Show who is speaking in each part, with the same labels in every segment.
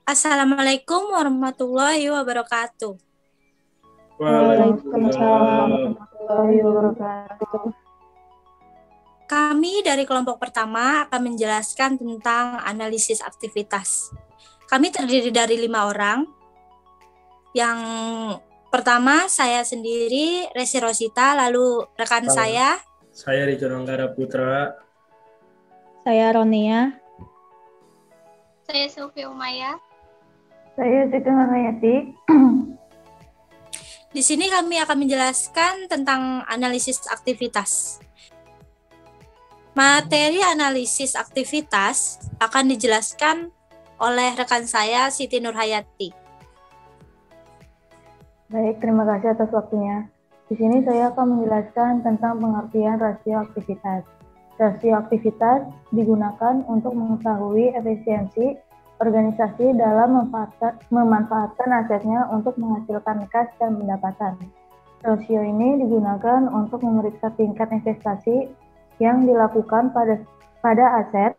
Speaker 1: Assalamualaikum warahmatullahi wabarakatuh.
Speaker 2: Waalaikumsalam
Speaker 3: Waalaikumsalam.
Speaker 2: warahmatullahi wabarakatuh.
Speaker 1: Kami dari kelompok pertama akan menjelaskan tentang analisis aktivitas. Kami terdiri dari 5 orang. Yang pertama saya sendiri, Resi Rosita, lalu rekan saya.
Speaker 3: Saya Rico Anggara Putra.
Speaker 2: Saya Ronia.
Speaker 4: Saya Sylvia Umaya.
Speaker 2: Saya Siti Nurhayati.
Speaker 1: Di sini kami akan menjelaskan tentang analisis aktivitas. Materi analisis aktivitas akan dijelaskan oleh rekan saya, Siti Nurhayati.
Speaker 2: Baik, terima kasih atas waktunya. Di sini saya akan menjelaskan tentang pengertian rasio aktivitas. Rasio aktivitas digunakan untuk mengetahui efisiensi organisasi dalam memanfaatkan asetnya untuk menghasilkan kas dan pendapatan. Rasio ini digunakan untuk memeriksa tingkat investasi yang dilakukan pada aset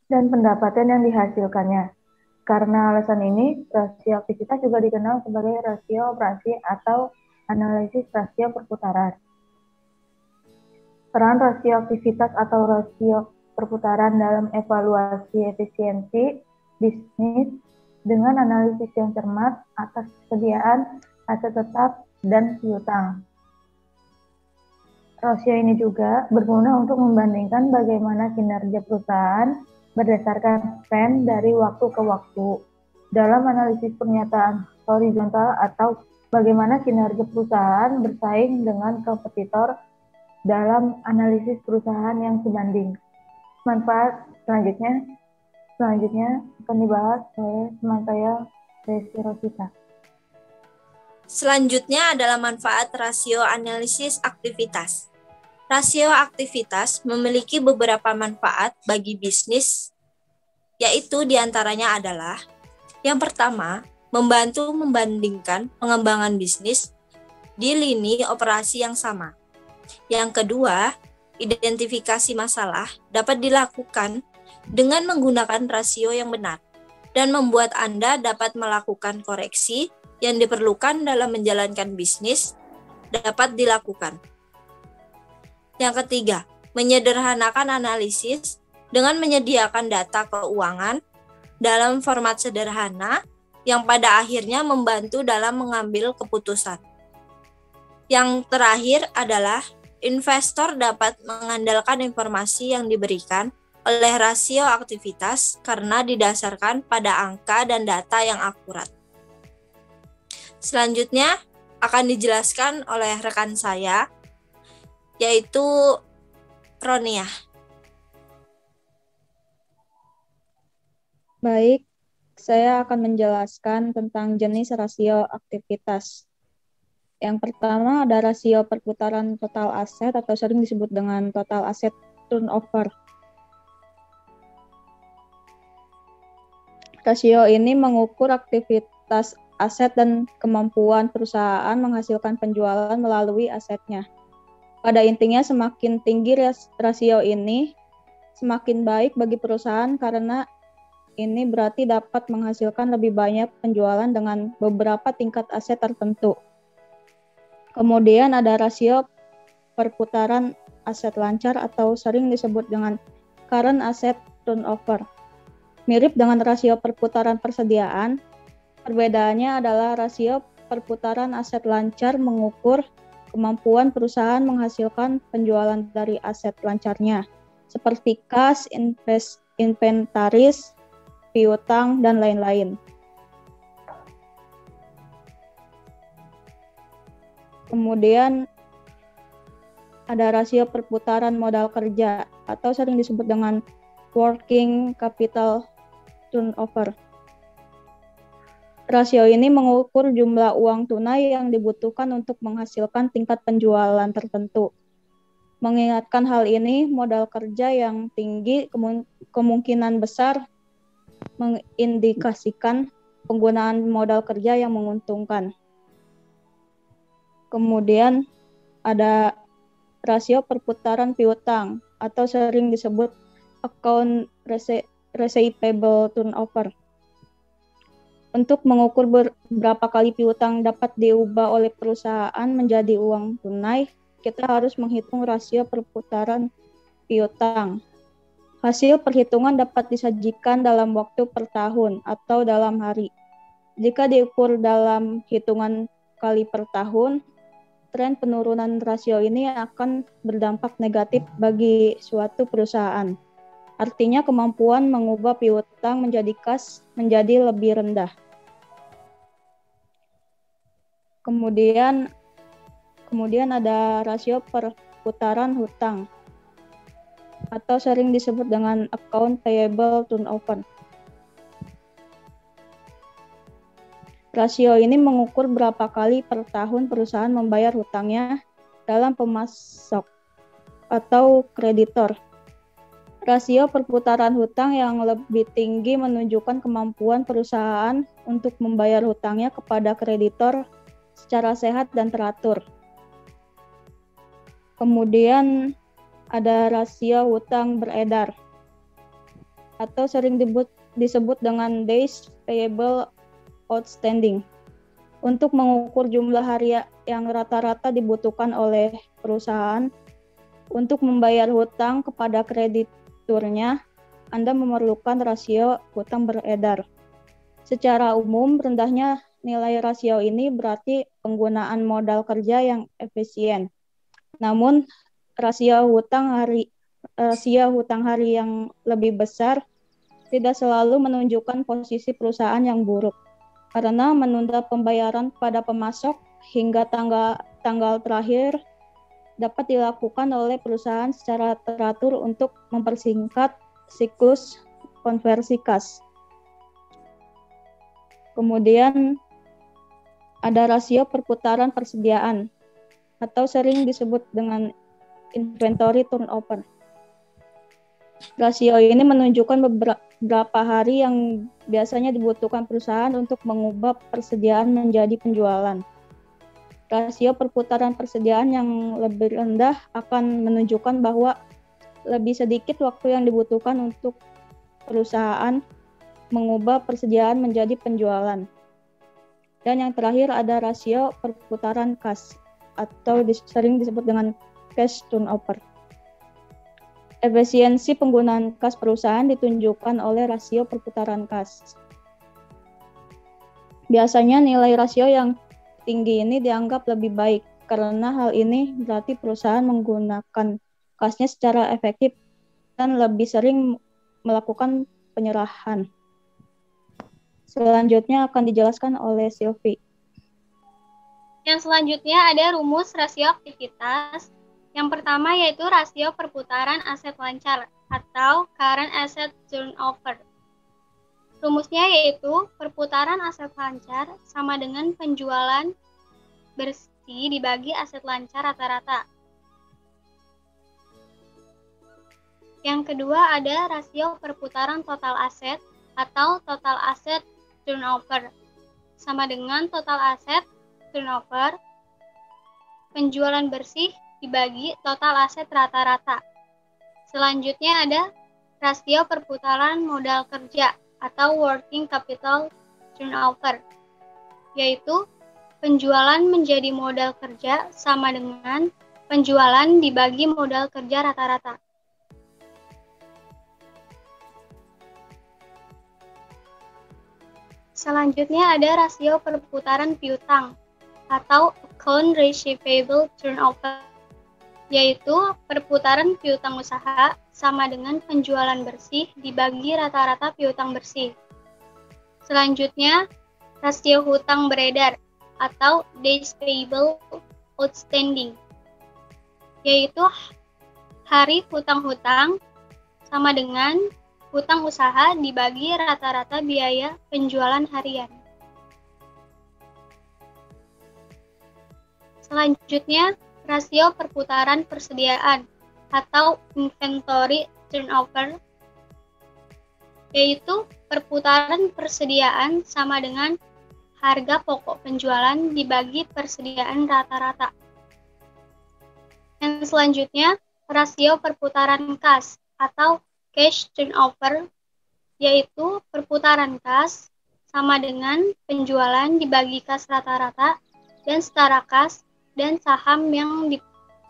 Speaker 2: dan pendapatan yang dihasilkannya. Karena alasan ini, rasio aktivitas juga dikenal sebagai rasio operasi atau analisis rasio perputaran. Peran rasio aktivitas atau rasio perputaran dalam evaluasi efisiensi bisnis dengan analisis yang cermat atas kesediaan aset tetap dan piutang. Rasio ini juga berguna untuk membandingkan bagaimana kinerja perusahaan berdasarkan tren dari waktu ke waktu. Dalam analisis pernyataan horizontal atau bagaimana kinerja perusahaan bersaing dengan kompetitor dalam analisis perusahaan yang sebanding. Manfaat selanjutnya akan dibahas oleh teman saya, Resi Rosita.
Speaker 1: Selanjutnya adalah manfaat rasio analisis aktivitas. Rasio aktivitas memiliki beberapa manfaat bagi bisnis, yaitu diantaranya adalah yang pertama, membantu membandingkan pengembangan bisnis di lini operasi yang sama. Yang kedua, identifikasi masalah dapat dilakukan dengan menggunakan rasio yang benar dan membuat Anda dapat melakukan koreksi yang diperlukan dalam menjalankan bisnis dapat dilakukan. Yang ketiga, menyederhanakan analisis dengan menyediakan data keuangan dalam format sederhana yang pada akhirnya membantu dalam mengambil keputusan. Yang terakhir adalah investor dapat mengandalkan informasi yang diberikan oleh rasio aktivitas karena didasarkan pada angka dan data yang akurat. Selanjutnya akan dijelaskan oleh rekan saya, yaitu Ronia.
Speaker 5: Baik, saya akan menjelaskan tentang jenis rasio aktivitas. Yang pertama ada rasio perputaran total aset atau sering disebut dengan total asset turnover. Rasio ini mengukur aktivitas aset dan kemampuan perusahaan menghasilkan penjualan melalui asetnya. Pada intinya semakin tinggi rasio ini, semakin baik bagi perusahaan karena ini berarti dapat menghasilkan lebih banyak penjualan dengan beberapa tingkat aset tertentu. Kemudian ada rasio perputaran aset lancar atau sering disebut dengan current asset turnover. Mirip dengan rasio perputaran persediaan, perbedaannya adalah rasio perputaran aset lancar mengukur kemampuan perusahaan menghasilkan penjualan dari aset lancarnya, seperti kas, inventaris, piutang, dan lain-lain. Kemudian ada rasio perputaran modal kerja atau sering disebut dengan working capital turnover. Rasio ini mengukur jumlah uang tunai yang dibutuhkan untuk menghasilkan tingkat penjualan tertentu. Mengingatkan hal ini, modal kerja yang tinggi kemungkinan besar mengindikasikan penggunaan modal kerja yang menguntungkan. Kemudian ada rasio perputaran piutang atau sering disebut account receivable turnover. Untuk mengukur berapa kali piutang dapat diubah oleh perusahaan menjadi uang tunai, kita harus menghitung rasio perputaran piutang. Hasil perhitungan dapat disajikan dalam waktu per tahun atau dalam hari. Jika diukur dalam hitungan kali per tahun, tren penurunan rasio ini akan berdampak negatif bagi suatu perusahaan. Artinya kemampuan mengubah piutang menjadi kas menjadi lebih rendah. Kemudian ada rasio perputaran hutang atau sering disebut dengan account payable turnover. Rasio ini mengukur berapa kali per tahun perusahaan membayar hutangnya dalam pemasok atau kreditor. Rasio perputaran hutang yang lebih tinggi menunjukkan kemampuan perusahaan untuk membayar hutangnya kepada kreditor secara sehat dan teratur. Kemudian ada rasio hutang beredar atau sering disebut dengan days payable outstanding untuk mengukur jumlah hari yang rata-rata dibutuhkan oleh perusahaan untuk membayar hutang kepada krediturnya. Anda memerlukan rasio hutang beredar. Secara umum, rendahnya nilai rasio ini berarti penggunaan modal kerja yang efisien. Namun, rasio hutang hari yang lebih besar tidak selalu menunjukkan posisi perusahaan yang buruk, karena menunda pembayaran pada pemasok hingga tanggal terakhir dapat dilakukan oleh perusahaan secara teratur untuk mempersingkat siklus konversi kas. Kemudian ada rasio perputaran persediaan atau sering disebut dengan inventory turnover. Rasio ini menunjukkan beberapa hari yang biasanya dibutuhkan perusahaan untuk mengubah persediaan menjadi penjualan. Rasio perputaran persediaan yang lebih rendah akan menunjukkan bahwa lebih sedikit waktu yang dibutuhkan untuk perusahaan mengubah persediaan menjadi penjualan. Dan yang terakhir ada rasio perputaran kas atau sering disebut dengan cash turnover. Efisiensi penggunaan kas perusahaan ditunjukkan oleh rasio perputaran kas. Biasanya nilai rasio yang tinggi ini dianggap lebih baik karena hal ini berarti perusahaan menggunakan kasnya secara efektif dan lebih sering melakukan penyerahan. Selanjutnya akan dijelaskan oleh Sylvie.
Speaker 4: Yang selanjutnya ada rumus rasio aktivitas. Yang pertama yaitu rasio perputaran aset lancar atau current asset turnover. Rumusnya yaitu perputaran aset lancar sama dengan penjualan bersih dibagi aset lancar rata-rata. Yang kedua ada rasio perputaran total aset atau total asset turnover sama dengan total aset turnover penjualan bersih dibagi total aset rata-rata. Selanjutnya ada rasio perputaran modal kerja atau working capital turnover, yaitu penjualan menjadi modal kerja sama dengan penjualan dibagi modal kerja rata-rata. Selanjutnya ada rasio perputaran piutang atau account receivable turnover, yaitu perputaran piutang usaha sama dengan penjualan bersih dibagi rata-rata piutang bersih. Selanjutnya, rasio hutang beredar atau days payable outstanding, yaitu hari hutang-hutang sama dengan hutang usaha dibagi rata-rata biaya penjualan harian. Selanjutnya, rasio perputaran persediaan atau inventory turnover, yaitu perputaran persediaan sama dengan harga pokok penjualan dibagi persediaan rata-rata. Yang selanjutnya, rasio perputaran kas atau cash turnover, yaitu perputaran kas sama dengan penjualan dibagi kas rata-rata dan setara kas dan saham yang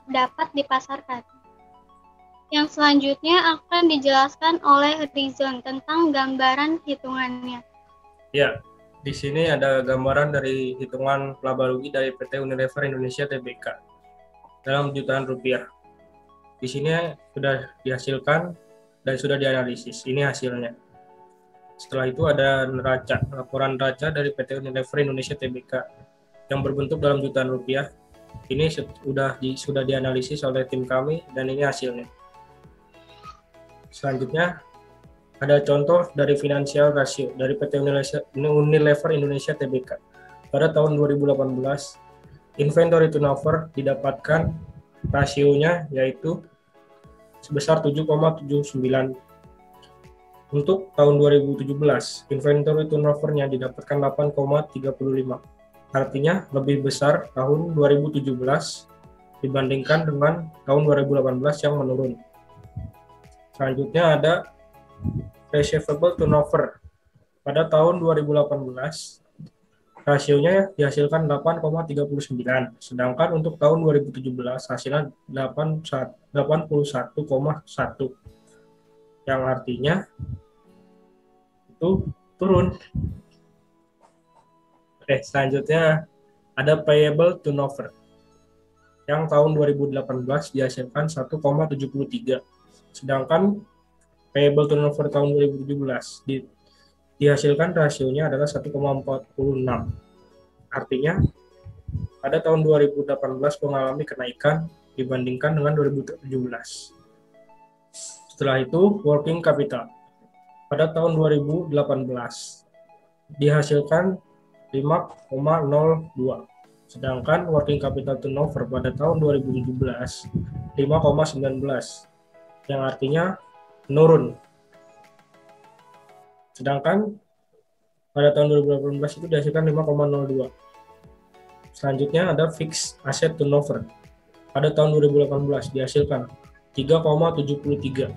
Speaker 4: dapat dipasarkan. Yang selanjutnya akan dijelaskan oleh Rizon tentang gambaran hitungannya.
Speaker 3: Ya, di sini ada gambaran dari hitungan laba rugi dari PT Unilever Indonesia Tbk dalam jutaan rupiah. Di sini sudah dihasilkan dan sudah dianalisis. Ini hasilnya. Setelah itu ada laporan neraca dari PT Unilever Indonesia Tbk yang berbentuk dalam jutaan rupiah. Ini sudah dianalisis oleh tim kami dan ini hasilnya. Selanjutnya ada contoh dari financial ratio dari PT Unilever Indonesia Tbk. Pada tahun 2018, inventory turnover didapatkan rasionya yaitu sebesar 7,79. Untuk tahun 2017, inventory turnover-nya didapatkan 8,35. Artinya lebih besar tahun 2017 dibandingkan dengan tahun 2018 yang menurun. Selanjutnya ada receivable turnover. Pada tahun 2018, rasionya dihasilkan 8,39. Sedangkan untuk tahun 2017 hasilnya 81,1. Yang artinya itu turun. Selanjutnya ada payable turnover. Yang tahun 2018 dihasilkan 1,73. Sedangkan payable turnover tahun 2017 dihasilkan rasionya adalah 1,46. Artinya pada tahun 2018 mengalami kenaikan dibandingkan dengan 2017. Setelah itu, working capital. Pada tahun 2018 dihasilkan 5,02. Sedangkan working capital turnover pada tahun 2017 5,19. Yang artinya menurun. Sedangkan pada tahun 2018 itu dihasilkan 5,02. Selanjutnya ada fixed asset turnover. Pada tahun 2018 dihasilkan 3,73.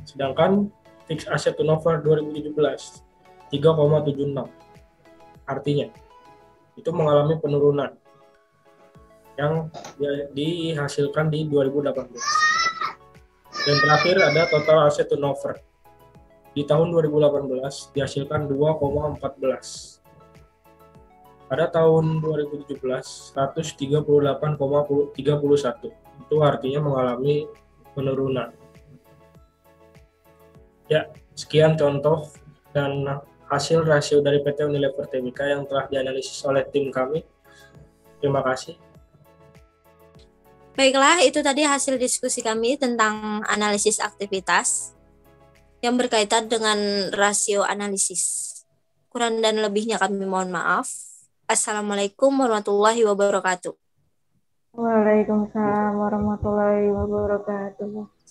Speaker 3: Sedangkan fixed asset turnover 2017 3,76. Artinya itu mengalami penurunan yang dihasilkan di 2018. Dan terakhir ada total asset turnover. Di tahun 2018 dihasilkan 2,14. Pada tahun 2017 138,31. Itu artinya mengalami penurunan. Ya, sekian contoh dan hasil rasio dari PT Unilever Tbk yang telah dianalisis oleh tim kami. Terima kasih.
Speaker 1: Baiklah, itu tadi hasil diskusi kami tentang analisis aktivitas yang berkaitan dengan rasio analisis. Kurang dan lebihnya kami mohon maaf. Assalamualaikum warahmatullahi wabarakatuh.
Speaker 2: Waalaikumsalam warahmatullahi wabarakatuh.